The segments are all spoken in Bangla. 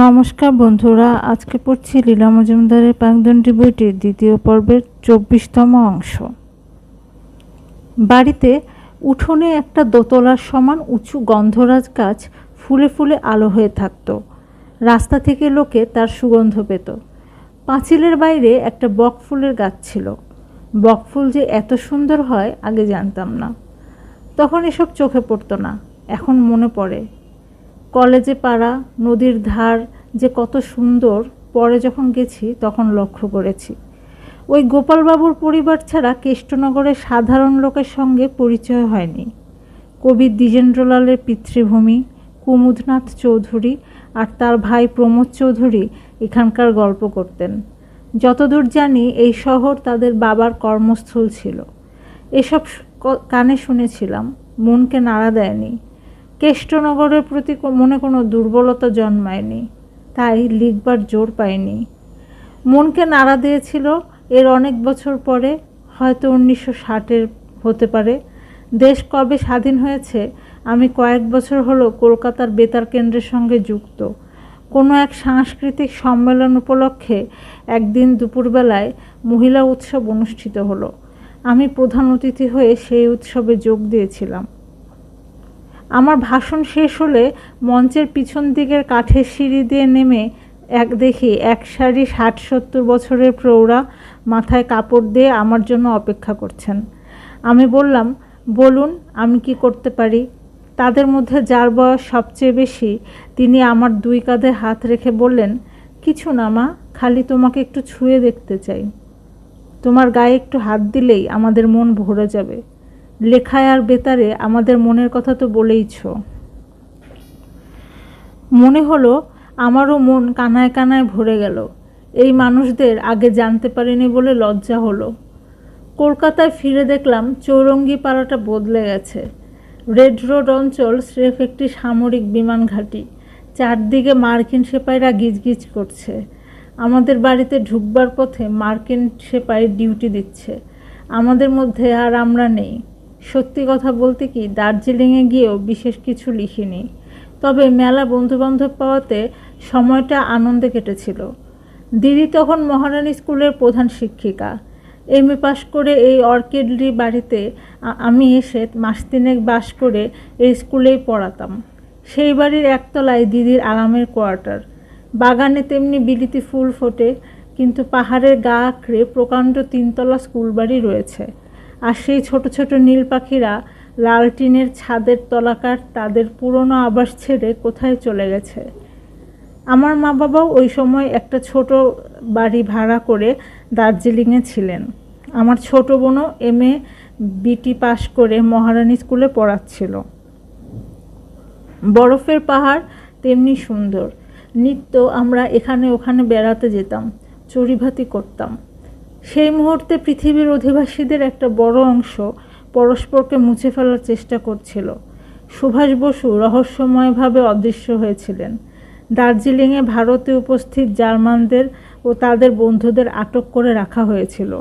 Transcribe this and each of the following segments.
নমস্কার বন্ধুরা, আজকে পড়ছি লীলা মজুমদারের পাকদণ্ডী বইটির দ্বিতীয় পর্বের 24তম অংশ। বাড়িতে উঠোনে একটা দোতলার সমান উঁচু গন্ধরাজ গাছ ফুলে ফুলে আলো হয়ে থাকত। রাস্তা থেকে লোকে তার সুগন্ধ পেত। পাঁচিলের বাইরে একটা বকফুলের গাছ ছিল। বকফুল যে এত সুন্দর হয় আগে জানতাম না। তখন এসব চোখে পড়তো না, এখন মনে পড়ে। কলেজে পাড়া নদীর ধার যে কত সুন্দর, পরে যখন গেছি তখন লক্ষ্য করেছি। ওই গোপালবাবুর পরিবার ছাড়া কেষ্টনগরের সাধারণ লোকের সঙ্গে পরিচয় হয়নি। কবি দ্বিজেন্দ্রলালের পিতৃভূমি কুমুদনাথ চৌধুরী আর তার ভাই প্রমোদ চৌধুরী এখানকার গল্প করতেন। যতদূর জানি এই শহর তাদের বাবার কর্মস্থল ছিল। এসব কানে শুনেছিলাম, মনকে নাড়া দেয়নি। কেষ্টনগরের প্রতি মনে কোনো দুর্বলতা জন্মায়নি, তাই লিখবার জোর পাইনি। মনকে নাড়া দিয়েছিল এর অনেক বছর পরে, হয়তো 1960-এর হতে পারে। দেশ কবে স্বাধীন হয়েছে আমি কয়েক বছর হলো কলকাতার বেতার কেন্দ্রের সঙ্গে যুক্ত। কোনো এক সাংস্কৃতিক সম্মেলন উপলক্ষে একদিন দুপুরবেলায় মহিলা উৎসব অনুষ্ঠিত হলো। আমি প্রধান অতিথি হয়ে সেই উৎসবে যোগ দিয়েছিলাম। আমার ভাষণ শেষ হলে মঞ্চের পিছন দিকের কাঠের সিঁড়ি দিয়ে নেমে দেখি এক সারি 60-70 বছরের প্রৌঢ়া মাথায় কাপড় দিয়ে আমার জন্য অপেক্ষা করছেন। আমি বললাম, বলুন আমি কি করতে পারি। তাদের মধ্যে যার বয়স সবচেয়ে বেশি তিনি আমার দুই কাঁধে হাত রেখে বললেন, কিছু না মা, খালি তোমাকে একটু ছুঁয়ে দেখতে চাই। তোমার গায়ে একটু হাত দিলেই আমাদের মন ভরে যাবে। লেখায় আর বেতারে আমাদের মনের কথা তো বলেইছ। মনে হলো আমারও মন কানায় কানায় ভরে গেল। এই মানুষদের আগে জানতে পারিনি বলে লজ্জা হলো। কলকাতায় ফিরে দেখলাম চৌরঙ্গি পাড়াটা বদলে গেছে। রেড রোড অঞ্চল স্রেফ একটি সামরিক বিমান ঘাঁটি। চারদিকে মার্কিন সেপাইরা গিজগিজ করছে। আমাদের বাড়িতে ঢুকবার পথে মার্কিন সেপাই ডিউটি দিচ্ছে। আমাদের মধ্যে আর আমরা নেই। সত্যি কথা বলতে কি, দার্জিলিংয়ে গিয়েও বিশেষ কিছু লিখিনি। তবে মেলা বন্ধুবান্ধব পাওয়াতে সময়টা আনন্দে কেটেছিল। দিদি তখন মহারানী স্কুলের প্রধান শিক্ষিকা। এমএ পাশ করে এই অর্কিডলি বাড়িতে আমি এসে মাস তিনেক বাস করে এই স্কুলেই পড়াতাম। সেই বাড়ির একতলায় দিদির আরামের কোয়ার্টার। বাগানে তেমনি বিলিতি ফুল ফোটে, কিন্তু পাহাড়ের গা আঁকড়ে প্রকাণ্ড 3তলা স্কুল বাড়ি রয়েছে। আর সেই ছোট ছোট নীল পাখিরা লাল টিনের ছাদের তলাকার তাদের পুরনো আবাস ছেড়ে কোথায় চলে গেছে। আমার মা বাবাও ওই সময় একটা ছোট বাড়ি ভাড়া করে দার্জিলিংয়ে ছিলেন। আমার ছোট বোনও এমএ বিটি পাশ করে মহারানী স্কুলে পড়াচ্ছিল। বরফের পাহাড় তেমনি সুন্দর। নিত্য আমরা এখানে ওখানে বেড়াতে যেতাম, চড়িভাতি করতাম। সেই মুহূর্তে পৃথিবীর অধিবাসীদের একটা বড় অংশ পরস্পরকে মুছে ফেলার চেষ্টা করছিল। সুভাষ বসু রহস্যময়ভাবে অদৃশ্য হয়েছিলেন। দার্জিলিংয়ে ভারতে উপস্থিত জার্মানদের ও তাদের বন্ধুদের আটক করে রাখা হয়েছিল।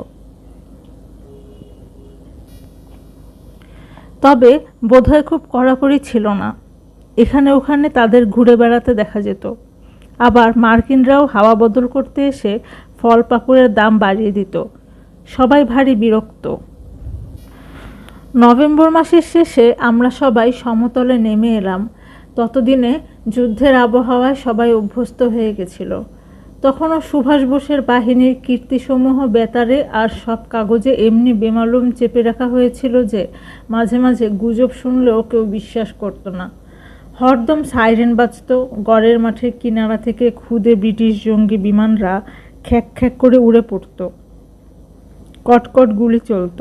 তবে বোধহয় খুব কড়াকড়ি ছিল না। এখানে ওখানে তাদের ঘুরে বেড়াতে দেখা যেত। আবার মার্কিনরাও হাওয়া বদল করতে এসে ফল পাকুড়ের দাম বাড়িয়ে দিত। সবাই ভারী বিরক্ত। নভেম্বর মাসের শেষে আমরা সবাই সমতলে নেমে এলাম। ততদিনে যুদ্ধের আবহাওয়ায় সবাই অভ্যস্ত হয়ে গেছিল। তখনও সুভাষ বোসের বাহিনীর কীর্তিসমূহ বেতারে আর সব কাগজে এমনি বেমালুম চেপে রাখা হয়েছিল যে মাঝে মাঝে গুজব শুনলেও কেউ বিশ্বাস করতো না। হরদম সাইরেন বাজত। গড়ের মাঠের কিনারা থেকে খুদে ব্রিটিশ জঙ্গি বিমানরা খ্যাক খ্যাক করে উড়ে পড়ত। কটকট গুলি চলত।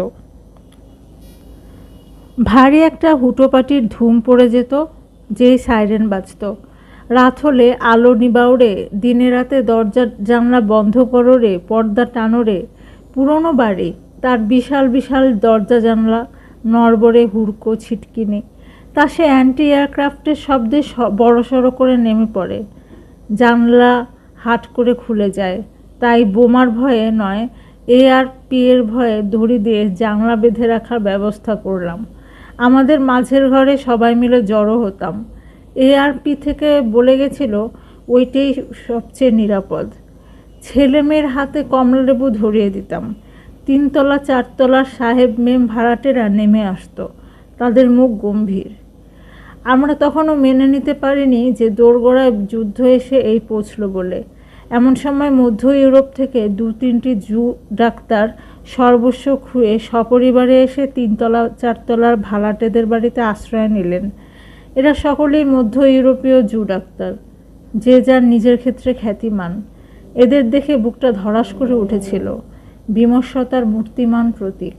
ভারী একটা হুটোপাটির ধুম পড়ে যেত যেই সাইরেন বাজত। রাত হলে আলো নিবাউরে, দিনে রাতে দরজা জানলা বন্ধ করো রে, পর্দা টানো রে। পুরনো বাড়ি, তার বিশাল বিশাল দরজা জানলা, নড়বড়ে হুড়কো ছিটকিনি। তা সে অ্যান্টি এয়ারক্রাফটের শব্দে বড়সড় করে নেমে পড়ে। জানলা হাট করে খুলে যায়। তাই বোমার ভয়ে নয়, এআরপি এর ভয়ে দড়ি দিয়ে জানলা বেঁধে রাখার ব্যবস্থা করলাম। আমাদের মাঝের ঘরে সবাই মিলে জড়ো হতাম। এআরপি থেকে বলে গেছিল ওইটাই সবচেয়ে নিরাপদ। ছেলে মেয়ের হাতে কমলালেবু ধরিয়ে দিতাম। 3 তলা 4 তলার সাহেব মেম ভাড়াটেরা নেমে আসতো, তাদের মুখ গম্ভীর। আমরা তখনও মেনে নিতে পারিনি যে দোরগোড়ায় যুদ্ধ এসে এই পৌঁছল বলে। এমন সময় মধ্য ইউরোপ থেকে 2-3টি জু ডাক্তার সর্বস্ব খুঁয়ে সপরিবারে এসে 3 তলা 4 তলার ভাড়াটেদের বাড়িতে আশ্রয় নিলেন। এরা সকলেই মধ্য ইউরোপীয় জু ডাক্তার, যে যার নিজের ক্ষেত্রে খ্যাতিমান। এদের দেখে বুকটা ধড়াস করে উঠেছিল, বিমর্ষতার মূর্তিমান প্রতীক।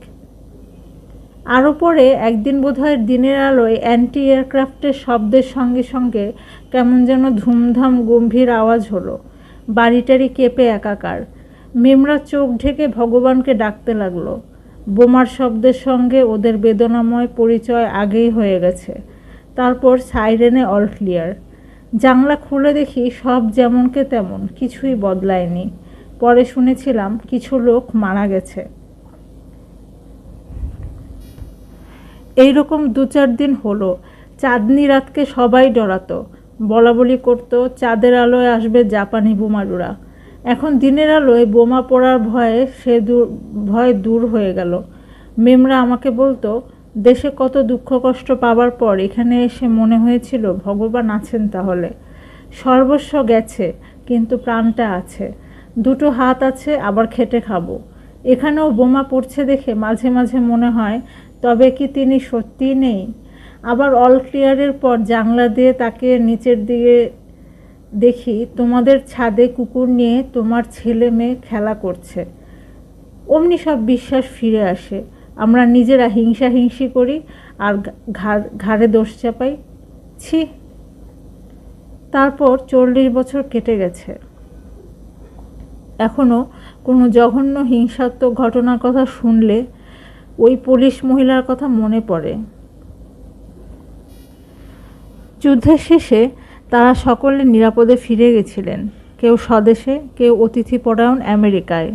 আরও পরে একদিন বোধহয় দিনের আলোয় অ্যান্টি এয়ারক্রাফটের শব্দের সঙ্গে সঙ্গে কেমন যেন ধুমধাম গম্ভীর আওয়াজ হলো। বাড়িটারি কেঁপে একাকার। মেমরা চোখ ঢেকে ভগবানকে ডাকতে লাগলো। বোমার শব্দের সঙ্গে ওদের বেদনাময় পরিচয় আগেই হয়ে গেছে। তারপর সাইরেনে অল ক্লিয়ার। জানলা খুলে দেখি সব যেমনকে তেমন, কিছুই বদলায়নি। পরে শুনেছিলাম কিছু লোক মারা গেছে। এইরকম 2-4 দিন হলো। চাঁদনি রাতকে সবাই ডরাতো, বলাবলি করতো চাঁদের আলোয় আসবে জাপানি বোমারুরা। এখন দিনের আলোয় বোমা পড়ার ভয়ে ভয় দূর হয়ে গেল। মেমরা আমাকে বলতো, দেশে কত দুঃখ কষ্ট পাবার পর এখানে এসে মনে হয়েছিল ভগবান আছেন তাহলে। সর্বস্ব গেছে, কিন্তু প্রাণটা আছে। 2টো হাত আছে, আবার খেটে খাবো। এখানেও বোমা পড়ছে দেখে মাঝে মাঝে মনে হয়, তবে কি তিনি সত্যিই নেই? আবার অল ক্লিয়ারের পর জানলা দিয়ে তাকিয়ে নিচের দিকে দেখি তোমাদের ছাদে কুকুর নিয়ে তোমার ছেলে মেয়ে খেলা করছে। অমনি সব বিশ্বাস ফিরে আসে। আমরা নিজেরা হিংসাহিংসি করি আর ঘাড়ে দোষ চাপাই। ছি। তারপর 40 বছর কেটে গেছে। এখনও কোনো জঘন্য হিংসাত্মক ঘটনার কথা শুনলে ওই পুলিশ মহিলার কথা মনে পড়ে। যুদ্ধের শেষে তারা সকলে নিরাপদে ফিরে গেছিলেন, কেউ স্বদেশে, কেউ অতিথিপরায়ণ আমেরিকায়।